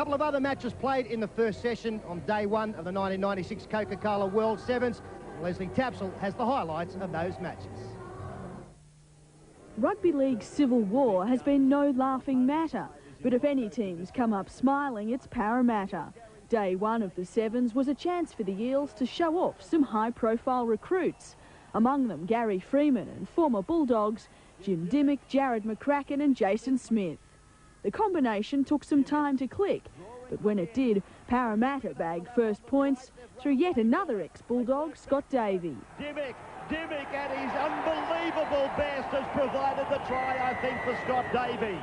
couple of other matches played in the first session on day one of the 1996 Coca-Cola World Sevens. Leslie Tapsell has the highlights of those matches. Rugby League's civil war has been no laughing matter, but if any teams come up smiling, it's Parramatta. Day one of the Sevens was a chance for the Eels to show off some high-profile recruits. Among them, Gary Freeman and former Bulldogs, Jim Dimmock, Jared McCracken and Jason Smith. The combination took some time to click, but when it did, Parramatta bagged first points through yet another ex-Bulldog, Scott Davey. Dimmock at his unbelievable best has provided the try, I think, for Scott Davey.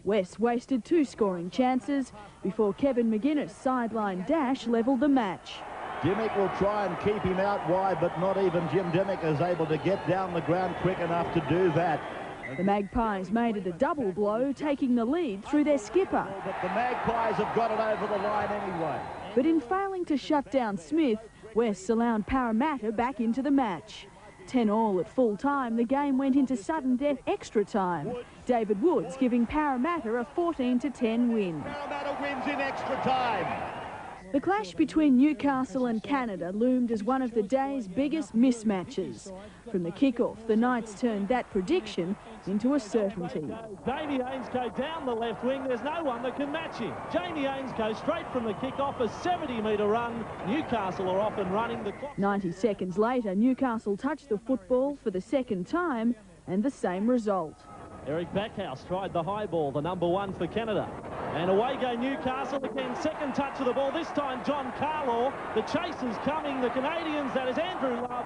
West wasted 2 scoring chances before Kevin McGuinness' sideline dash levelled the match. Dimmock will try and keep him out wide, but not even Jim Dimmock is able to get down the ground quick enough to do that. The Magpies made it a double blow, taking the lead through their skipper. But the Magpies have got it over the line anyway. But in failing to shut down Smith, West allowed Parramatta back into the match. 10-all at full time, the game went into sudden death extra time. David Woods giving Parramatta a 14-10 win. Parramatta wins in extra time. The clash between Newcastle and Canada loomed as one of the day's biggest mismatches. From the kick-off, the Knights turned that prediction into a certainty. Jamie Ainscough down the left wing, there's no one that can match him. Jamie Ainscough straight from the kick-off, a 70-metre run. Newcastle are off and running the clock. 90 seconds later, Newcastle touched the football for the second time, and the same result. Eric Backhouse tried the high ball, the number 1 for Canada. And away go Newcastle again, second touch of the ball, this time John Carlaw. The chase is coming, the Canadians, that is Andrew Love.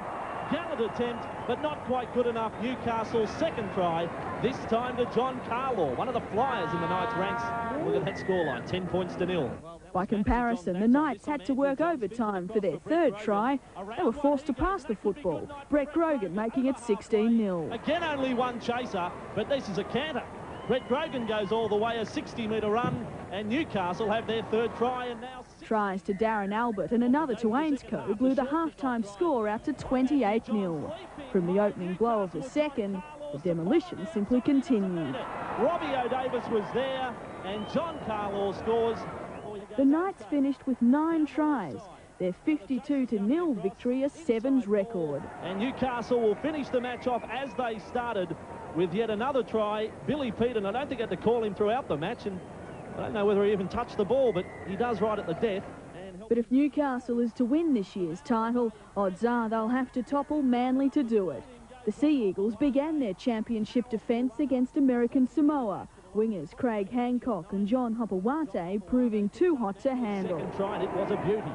Gallant attempt, but not quite good enough. Newcastle's second try, this time to John Carlaw, one of the flyers in the Knights' ranks. Look at that scoreline, 10 points to 0. By comparison, the Knights had to work overtime for their third try. They were forced to pass the football, Brett Grogan making it 16-0. Again, only one chaser, but this is a canter. Brett Grogan goes all the way, a 60-metre run, and Newcastle have their third try, and now... Tries to Darren Albert and another to Ainscough blew the half-time score out to 28-0. From the opening blow of the second, the demolition simply continued. Robbie O'Davis was there, and John Carlaw scores. The Knights finished with 9 tries. Their 52-0 victory, a Sevens record. And Newcastle will finish the match off as they started with yet another try. Billy Peterson, I don't think I had to call him throughout the match, and I don't know whether he even touched the ball, but he does right at the death. But if Newcastle is to win this year's title, odds are they'll have to topple Manly to do it. The Sea Eagles began their championship defence against American Samoa. Wingers Craig Hancock and John Hopewate proving too hot to handle. Second try, and it was a beauty.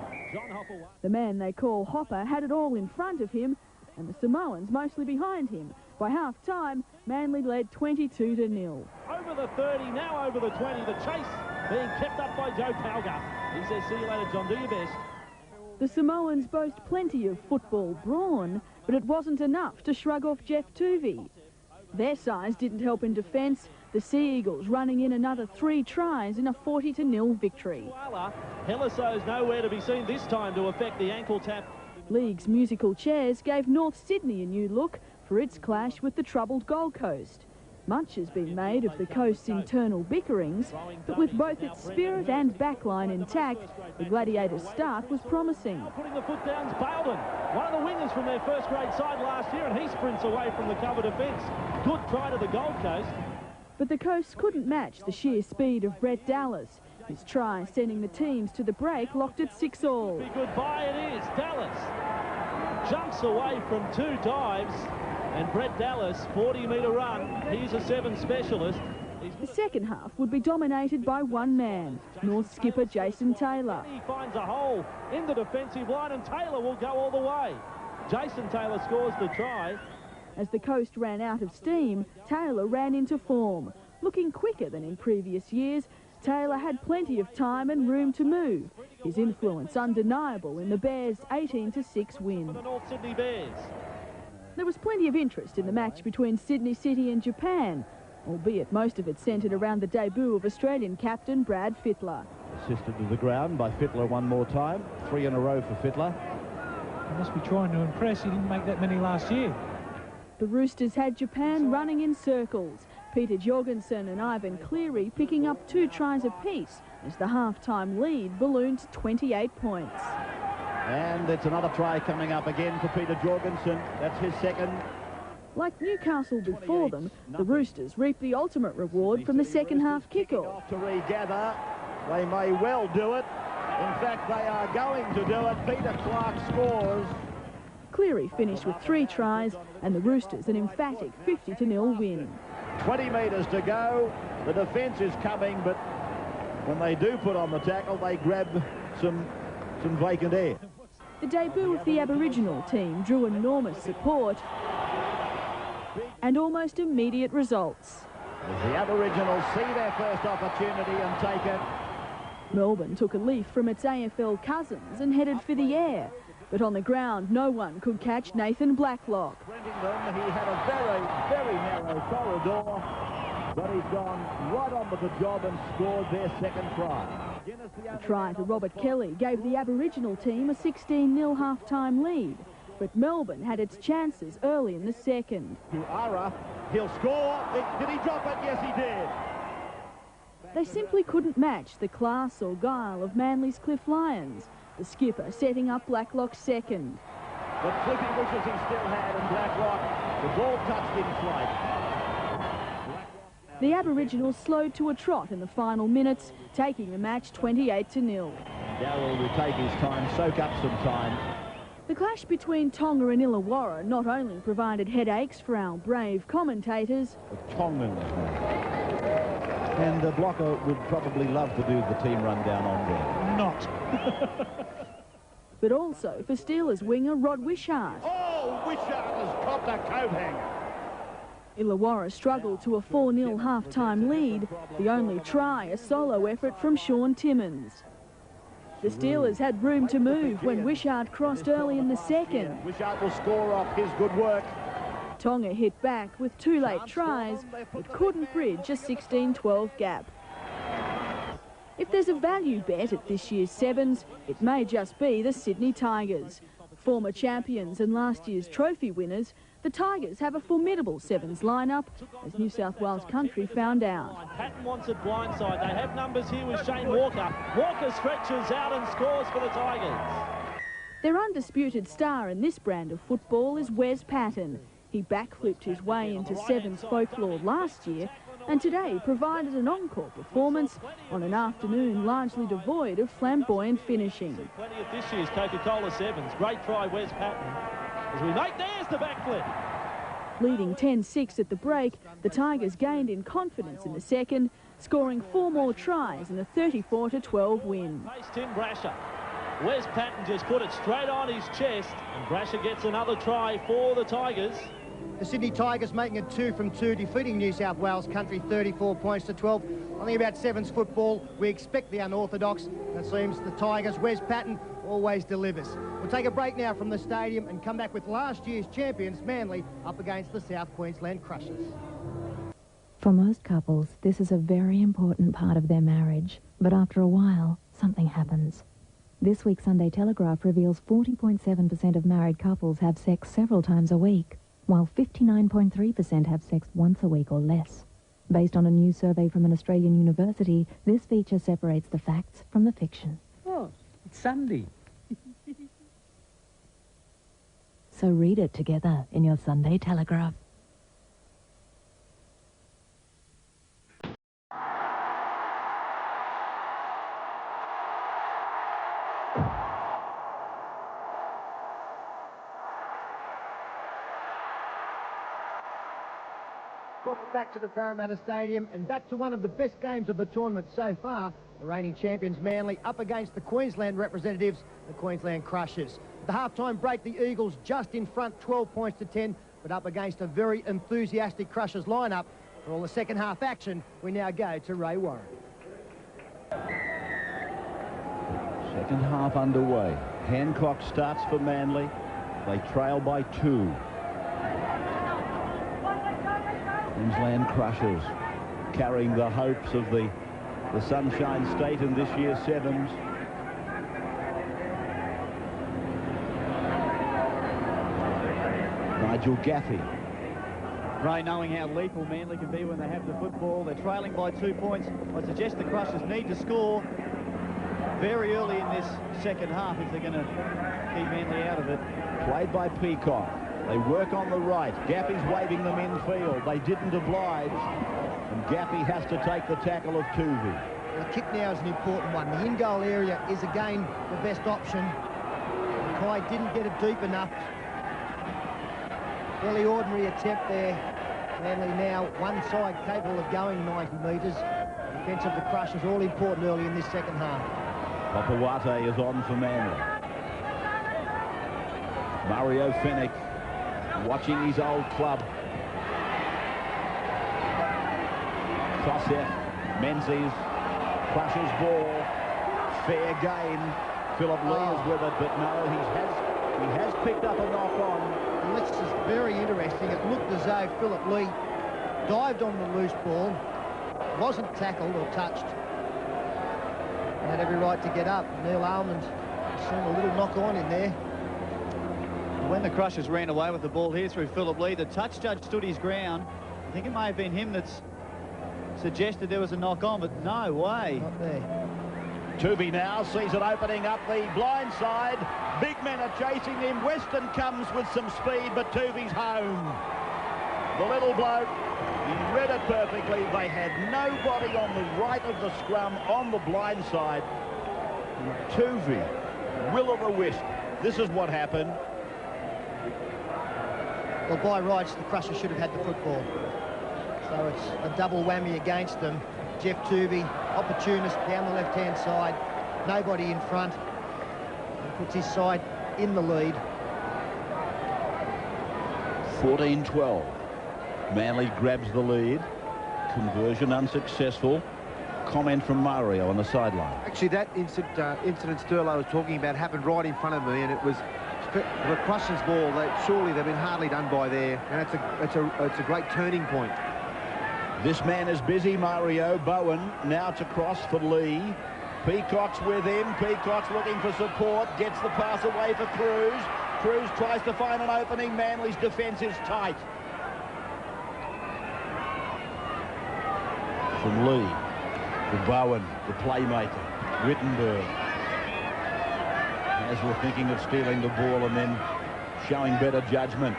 The man they call Hopper had it all in front of him, and the Samoans mostly behind him. By half-time, Manly led 22-0. Over the 30, now over the 20. The chase being kept up by Joe Palga. He says, see you later, John, do your best. The Samoans boast plenty of football brawn, but it wasn't enough to shrug off Jeff Tuvey. Their size didn't help in defence, the Sea Eagles running in another 3 tries in a 40-0 victory. Heliso's nowhere to be seen this time to affect the ankle tap. League's musical chairs gave North Sydney a new look for its clash with the troubled Gold Coast. Much has been made of the coast's internal bickerings, but with both its spirit and backline intact, the Gladiators' start was promising. Putting the foot down's Bowden, one of the wingers from their first-grade side last year, and he sprints away from the cover defence. Good try to the Gold Coast. But the Coast couldn't match the sheer speed of Brett Dallas. His try sending the teams to the break locked it 6-all. Goodbye it is. Dallas jumps away from 2 dives, and Brett Dallas, 40-metre run. He's a 7 specialist. The second half would be dominated by one man, North skipper Jason Taylor. He finds a hole in the defensive line, and Taylor will go all the way. Jason Taylor scores the try. As the Coast ran out of steam, Taylor ran into form. Looking quicker than in previous years, Taylor had plenty of time and room to move. His influence undeniable in the Bears' 18-6 win. The North Sydney Bears. There was plenty of interest in the match between Sydney City and Japan, albeit most of it centred around the debut of Australian captain Brad Fittler. Assisted to the ground by Fittler one more time. 3 in a row for Fittler. He must be trying to impress. He didn't make that many last year. The Roosters had Japan running in circles. Peter Jorgensen and Ivan Cleary picking up 2 tries apiece as the half-time lead ballooned to 28 points. And it's another try coming up again for Peter Jorgensen. That's his second. Like Newcastle before them, the Roosters reap the ultimate reward from the second-half kickoff. To regather, they may well do it. In fact, they are going to do it. Peter Clark scores. Cleary finished with 3 tries and the Roosters an emphatic 50-0 win. 20 metres to go. The defence is coming, but when they do put on the tackle, they grab some vacant air. The debut of the Aboriginal team drew enormous support and almost immediate results. As the Aboriginals see their first opportunity and take it. Melbourne took a leaf from its AFL cousins and headed for the air, but on the ground no one could catch Nathan Blacklock. Them, he had a very, very narrow corridor, but he's gone right on with the job and scored their second try. A try to Robert Kelly gave the Aboriginal team a 16-0 half-time lead, but Melbourne had its chances early in the second. Illawarra, he'll score. Did he drop it? Yes, he did. They simply couldn't match the class or guile of Manly's Cliff Lyons, the skipper setting up Blacklock's second. The flippy wishes he still had, and Blacklock, the ball touched in flight. The Aboriginals slowed to a trot in the final minutes, taking the match 28-0. Darrell will take his time, soak up some time. The clash between Tonga and Illawarra not only provided headaches for our brave commentators, The Tongans. And Blocker would probably love to do the team rundown on there. Not. but also for Steelers winger Rod Wishart. Oh, Wishart has copped a coat hanger. Illawarra struggled to a 4-0 half-time lead, the only try a solo effort from Sean Timmins. The Steelers had room to move when Wishart crossed early in the second. Wishart will score off his good work. Tonga hit back with 2 late tries, but couldn't bridge a 16-12 gap. If there's a value bet at this year's Sevens, it may just be the Sydney Tigers. Former champions and last year's trophy winners, the Tigers have a formidable Sevens lineup, as New South Wales Country found out. Patton wants it blindside. They have numbers here with Shane Walker. Walker stretches out and scores for the Tigers. Their undisputed star in this brand of football is Wes Patton. He backflipped his way into Sevens folklore last year and today provided an encore performance on an afternoon largely devoid of flamboyant finishing. Plenty of this year's Coca-Cola Sevens. Great try, Wes Patton. As we make, there's the backflip. Leading 10-6 at the break, the Tigers gained in confidence in the second, scoring 4 more tries in a 34-12 win. Tim Brasher. Wes Patton just put it straight on his chest, and Brasher gets another try for the Tigers. The Sydney Tigers making it 2 from 2, defeating New South Wales Country 34 points to 12. One thing about Sevens football, we expect the unorthodox. It seems the Tigers, Wes Patton, always delivers. We'll take a break now from the stadium and come back with last year's champions, Manly, up against the South Queensland Crushers. For most couples, this is a very important part of their marriage, but after a while, something happens. This week's Sunday Telegraph reveals 40.7% of married couples have sex several times a week, while 59.3% have sex once a week or less. Based on a new survey from an Australian university, this feature separates the facts from the fiction. Oh, it's Sunday. So read it together in your Sunday Telegraph. Welcome back to the Parramatta Stadium and back to one of the best games of the tournament so far. The reigning champions Manly up against the Queensland representatives, the Queensland Crushers. At the half-time break, the Eagles just in front, 12 points to 10, but up against a very enthusiastic Crushers lineup. For all the second half action, we now go to Ray Warren. Second half underway. Hand clock starts for Manly. They trail by 2. Queensland Crushers carrying the hopes of the Sunshine State in this year's Sevens. Nigel Gaffey Ray, knowing how lethal Manly can be when they have the football, they're trailing by 2 points. I suggest the Crushers need to score very early in this second half if they're going to keep Manly out of it. Played by Peacock. They work on the right. Gappy's waving them infield. They didn't oblige. And Gappy has to take the tackle of Tuvey. The kick now is an important one. The in-goal area is again the best option. Kai didn't get it deep enough. Fairly ordinary attempt there. Manly now one side capable of going 90 metres. Defence of the Crushers all important early in this second half. Papawate is on for Manly. Mario Fennick watching his old club. Kosef, Menzies, Crushers ball. Fair gain. Philip Lee is with it, but no, he has picked up a knock on. And this is very interesting. It looked as though Philip Lee dived on the loose ball, wasn't tackled or touched, and had every right to get up. Neil Almond seen a little knock on in there. When the Crushers ran away with the ball here through Philip Lee, the touch judge stood his ground. I think it may have been him that's suggested there was a knock on, but no way. Not there. Tuvey now sees it opening up the blind side. Big men are chasing him. Weston comes with some speed, but Tuvey's home. The little bloke, he read it perfectly. They had nobody on the right of the scrum on the blind side. Tuvey, will-o'-the-wisp. This is what happened. Well, by rights, the Crushers should have had the football. So it's a double whammy against them. Jeff Tuvey, opportunist down the left-hand side. Nobody in front. He puts his side in the lead. 14-12. Manly grabs the lead. Conversion unsuccessful. Comment from Mario on the sideline. Actually, that incident Sterlo was talking about happened right in front of me, and it was the Crushers' ball. Surely they've been hardly done by there, and it's a great turning point. This man is busy, Mario. Bowen now to cross for Lee. Peacock's with him. Peacock's looking for support. Gets the pass away for Cruz. Cruz tries to find an opening. Manly's defence is tight. From Lee to Bowen, the playmaker. Rittenberg. Hasler thinking of stealing the ball and then showing better judgment.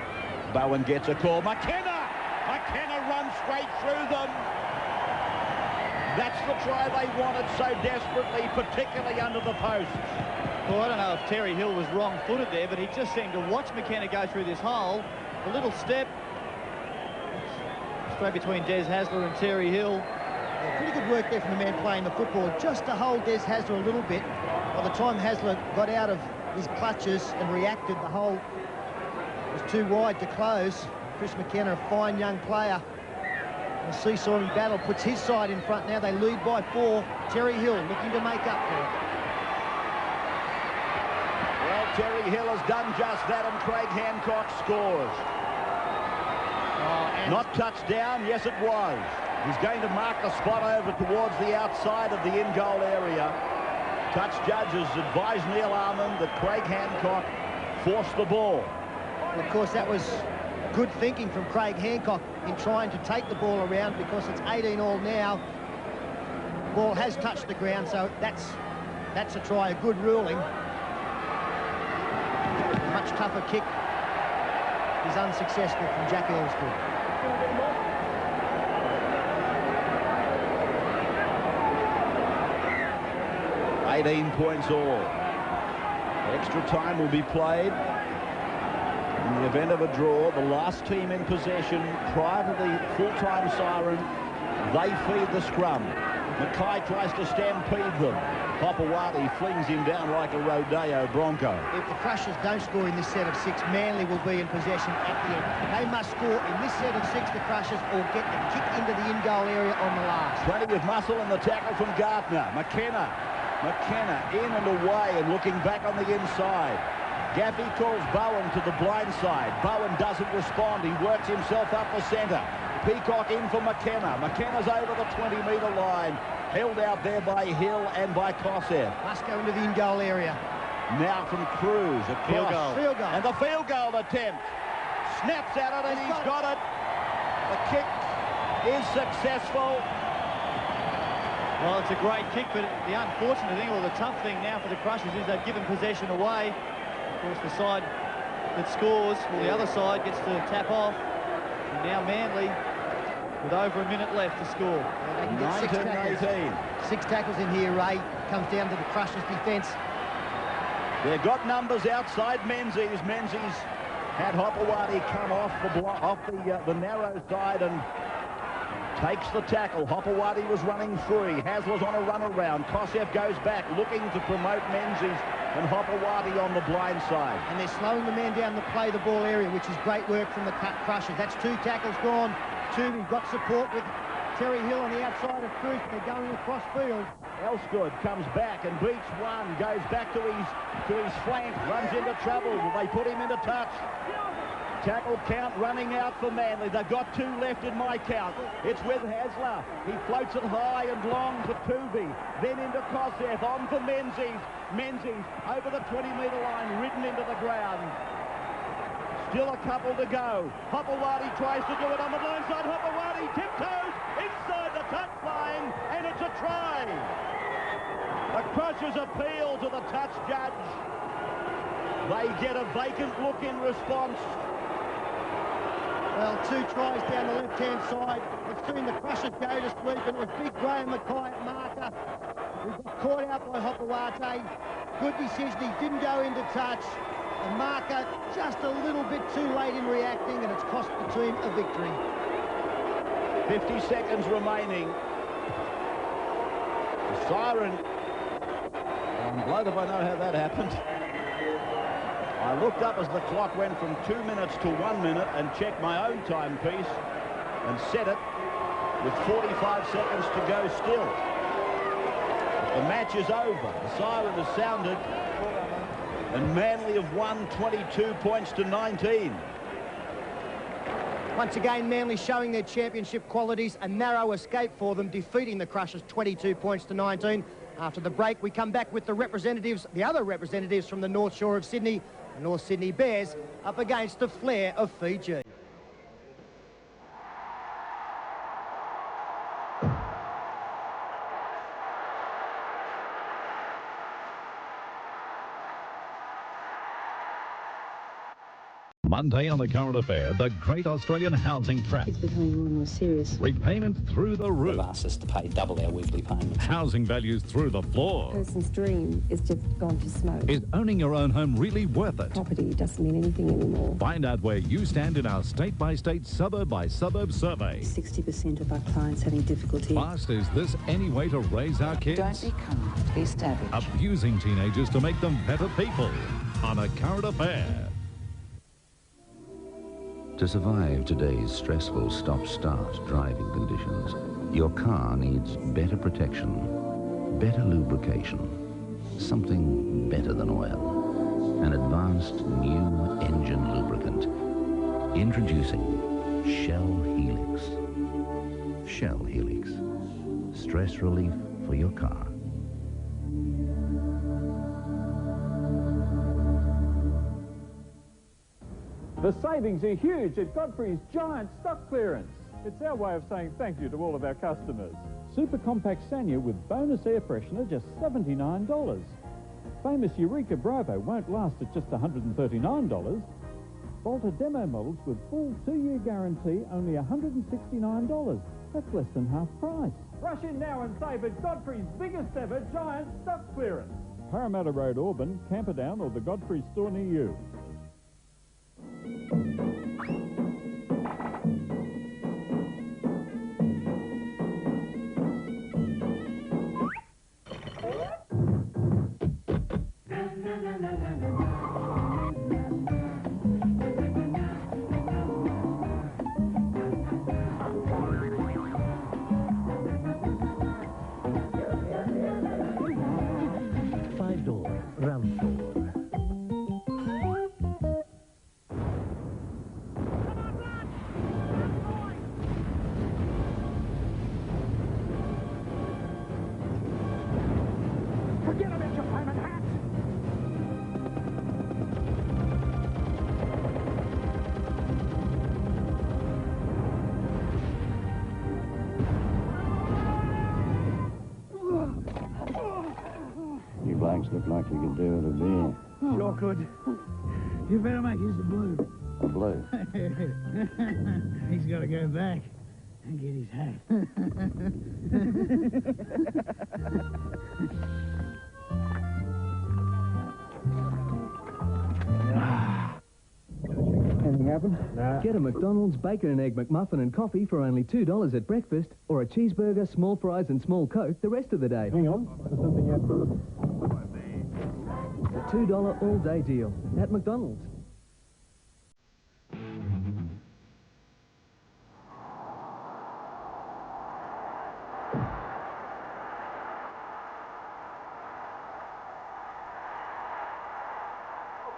Bowen gets a call. McKenna runs straight through them. That's the try they wanted so desperately, particularly under the posts. Well, I don't know if Terry Hill was wrong-footed there, but he just seemed to watch McKenna go through this hole. A little step straight between Des Hasler and Terry Hill. Yeah, pretty good work there from the man playing the football, just to hold Des Hasler a little bit. By the time Hasler got out of his clutches and reacted, the hole was too wide to close. Chris McKenna, a fine young player. The seesawing battle puts his side in front now. They lead by 4. Terry Hill looking to make up for it. Well, Terry Hill has done just that, and Craig Hancock scores. Not touchdown, yes it was. He's going to mark the spot over towards the outside of the in-goal area. Touch judges advised Neil Armand that Craig Hancock forced the ball. And of course, that was good thinking from Craig Hancock in trying to take the ball around, because it's 18-all now. The ball has touched the ground, so that's a try, a good ruling. A much tougher kick is unsuccessful from Jack Elsgood. $18 points all. Extra time will be played. In the event of a draw, the last team in possession prior to the full-time siren, they feed the scrum. Mackay tries to stampede them. Papawati flings him down like a rodeo bronco. If the Crushers don't score in this set of 6, Manly will be in possession at the end. They must score in this set of 6, the Crushers, or get the kick into the in-goal area on the last. Plenty with muscle in the tackle from Gardner. McKenna in and away and looking back on the inside. Gaffey calls Bowen to the blind side. Bowen doesn't respond. He works himself up the centre. Peacock in for McKenna. McKenna's over the 20-metre line. Held out there by Hill and by Kosef. Must go into the in-goal area. Now from Cruz. A field goal. And the field goal attempt. Snaps at it and he's got it. The kick is successful. Well, it's a great kick, but the unfortunate thing, or the tough thing now for the Crushers, is they've given possession away. Of course, the side that scores, or the other side, gets to tap off. And now Manly, with over a minute left to score. Yeah, they can get 6 tackles in here, Ray. Comes down to the Crushers' defence. They've got numbers outside Menzies. Menzies had Hopewadi come off the narrow side and takes the tackle. Hopewadi was running free. Hasler's on a run around. Kosef goes back, looking to promote Menzies and Hopewadi on the blind side. And they're slowing the man down to play the ball area, which is great work from the Crushers. That's 2 tackles gone. 2, we've got support with Terry Hill on the outside of Cruz. They're going across field. Elsgood comes back and beats one, goes back to his flank, runs into trouble. They put him into touch. Tackle count running out for Manly. They've got 2 left in my count. It's with Hasler. He floats it high and long to Tooby. Then into Kosef, on for Menzies. Menzies over the 20-metre line, ridden into the ground. Still a couple to go. Hopewadi tries to do it on the blind side. Hopewadi tiptoes inside the touchline, and it's a try. The Crushers appeal to the touch judge. They get a vacant look in response. Well, 2 tries down the left-hand side. We've seen the Crushers go to sleep, and it was big Graham Mackay at marker. We got caught out by Hopewadi. Good decision. He didn't go into touch. The marker just a little bit too late in reacting, and it's cost the team a victory. 50 seconds remaining. The siren. I'm glad if I know how that happened. I looked up as the clock went from 2 minutes to 1 minute and checked my own timepiece and set it with 45 seconds to go still. But the match is over. The siren has sounded, and Manly have won 22 points to 19. Once again, Manly showing their championship qualities. A narrow escape for them, defeating the Crushers 22 points to 19. After the break, we come back with the representatives, the other representatives from the North Shore of Sydney, the North Sydney Bears, up against the Flair of Fiji. Monday on the Current Affair, the Great Australian Housing Trap. It's becoming more and more serious. Repayment through the roof. They've asked us to pay double our weekly payments. Housing values through the floor. A person's dream is just gone to smoke. Is owning your own home really worth it? Property doesn't mean anything anymore. Find out where you stand in our state-by-state, suburb-by-suburb survey. 60% of our clients having difficulty. Asked, is this any way to raise our kids? Don't be kind, be savage. Abusing teenagers to make them better people. On A Current Affair. To survive today's stressful stop-start driving conditions, your car needs better protection, better lubrication, something better than oil, an advanced new engine lubricant. Introducing Shell Helix. Shell Helix. Stress relief for your car. The savings are huge at Godfrey's giant stock clearance. It's our way of saying thank you to all of our customers. Super compact Sanya with bonus air freshener, just $79. Famous Eureka Bravo won't last at just $139. Volta demo models with full 2-year guarantee, only $169. That's less than half price. Rush in now and save at Godfrey's biggest ever giant stock clearance. Parramatta Road, Auburn, Camperdown, or the Godfrey store near you. blokes look like you could do with a beer. Sure could. You better make use of blue. A blue? He's got to go back and get his hat. Anything happen? Nah. Get a McDonald's bacon and egg McMuffin and coffee for only $2 at breakfast, or a cheeseburger, small fries and small Coke the rest of the day. Hang on, there's something yet. The $2 all-day deal at McDonald's.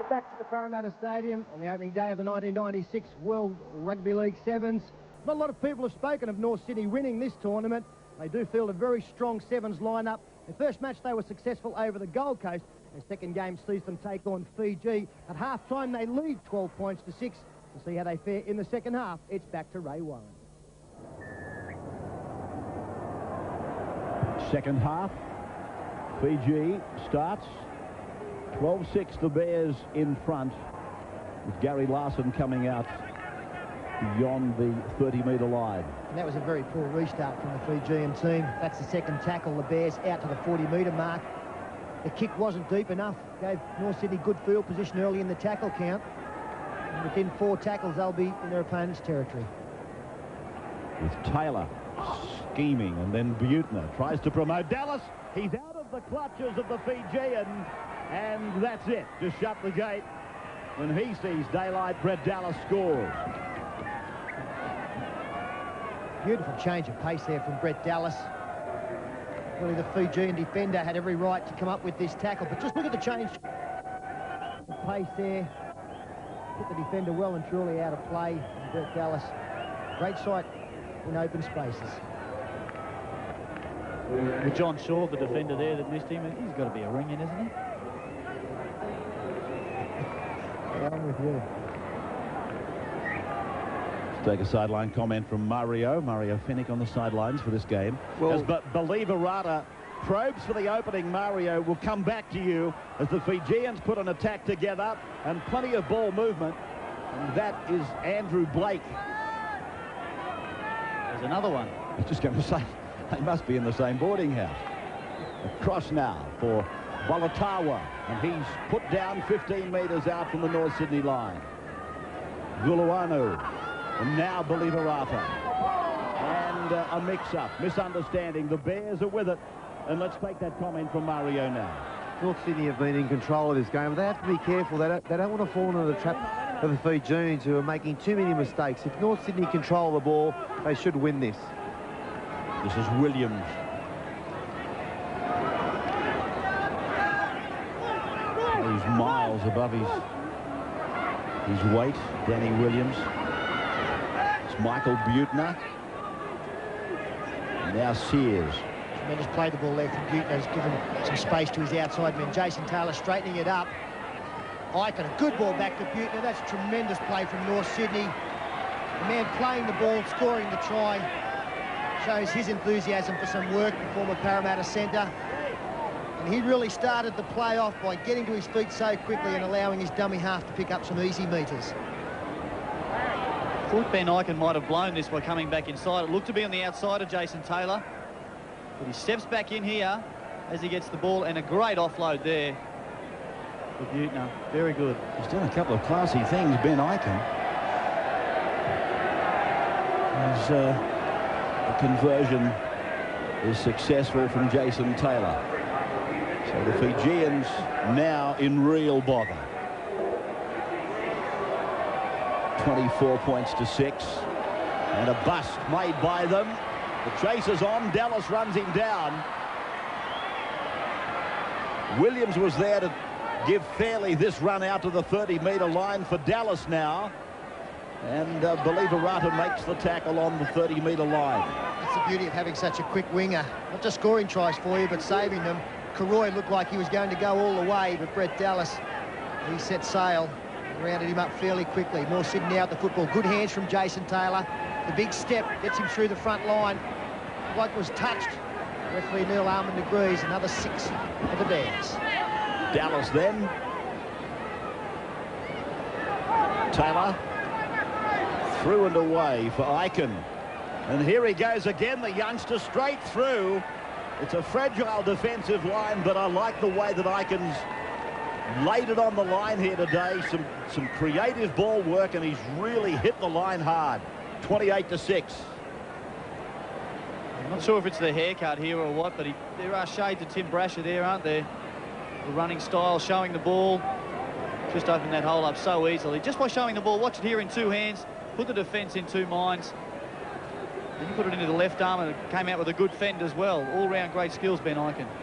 Back to the Parramatta Stadium on the opening day of the 1996 World Rugby League Sevens. Not a lot of people have spoken of North Sydney winning this tournament. They do field a very strong Sevens lineup. The first match they were successful over the Gold Coast. Their second game sees them take on Fiji. At half-time they lead 12 points to 6. To see how they fare in the second half, it's back to Ray Warren. Second half, Fiji starts. 12-6, the Bears in front, with Gary Larson coming out beyond the 30-metre line. And that was a very poor restart from the Fijian team. That's the second tackle. The Bears out to the 40-metre mark. The kick wasn't deep enough. Gave North Sydney good field position early in the tackle count. And within 4 tackles, they'll be in their opponent's territory. With Taylor scheming, and then Butner tries to promote Dallas. He's out of the clutches of the Fijian. And that's it. Just shut the gate. When he sees daylight, Brett Dallas scores. Beautiful change of pace there from Brett Dallas. Really, the Fijian defender had every right to come up with this tackle. But just look at the change. The pace there. Put the defender well and truly out of play. And Brett Dallas, great sight in open spaces. With John Shaw, the defender there that missed him, he's got to be a ring in, isn't he? I'm with you. Let's take a sideline comment from Mario Fennick on the sidelines for this game. Well, as Illawarra probes for the opening, Mario will come back to you as the Fijians put an attack together and plenty of ball movement. And that is Andrew Blake. There's another one. I was just going to say, they must be in the same boarding house. Across now for Bolatawa, and he's put down 15 metres out from the North Sydney line. Guluanu, and now Illawarra. And a mix-up, misunderstanding. The Bears are with it, and let's take that comment from Mario now. North Sydney have been in control of this game, but they have to be careful. They don't want to fall into the trap of the Fijians, who are making too many mistakes. If North Sydney control the ball, they should win this. This is Williams. He's miles above his weight, Danny Williams. It's Michael Butner. And now Sears. Tremendous play the ball there from Butner. Has given some space to his outside man. Jason Taylor straightening it up. Icon, a good ball back to Butner. That's tremendous play from North Sydney. The man playing the ball, scoring the try. Shows his enthusiasm for some work, the former Parramatta centre. And he really started the play off by getting to his feet so quickly and allowing his dummy half to pick up some easy metres. Thought Ben Icon might have blown this by coming back inside. It looked to be on the outside of Jason Taylor. But he steps back in here as he gets the ball, and a great offload there for Butner. Very good. He's done a couple of classy things, Ben Icon. The conversion is successful from Jason Taylor. So the Fijians now in real bother. 24 points to 6. And a bust made by them. The chase is on. Dallas runs him down. Williams was there to give Fairley this run out to the 30-metre line for Dallas now. And Illawarra makes the tackle on the 30-metre line. That's the beauty of having such a quick winger. Not just scoring tries for you, but saving them. Karoy looked like he was going to go all the way, but Brett Dallas, he set sail and rounded him up fairly quickly. North Sydney out the football. Good hands from Jason Taylor. The big step gets him through the front line. Bloke was touched Referee Neil Armand agrees. Another 6 for the Bears. Dallas then. Taylor. Through and away for Aiken. And here he goes again, the youngster, straight through. It's a fragile defensive line, but I like the way that Aiken's laid it on the line here today. Some creative ball work, and he's really hit the line hard. 28-6. I'm not sure if it's the haircut here or what, but there are shades of Tim Brasher there, aren't there? The running style, showing the ball. Just opened that hole up so easily. Just by showing the ball, watch it here in 2 hands, put the defence in 2 minds. Then you put it into the left arm, and it came out with a good fend as well. All-round great skills, Ben Aiken.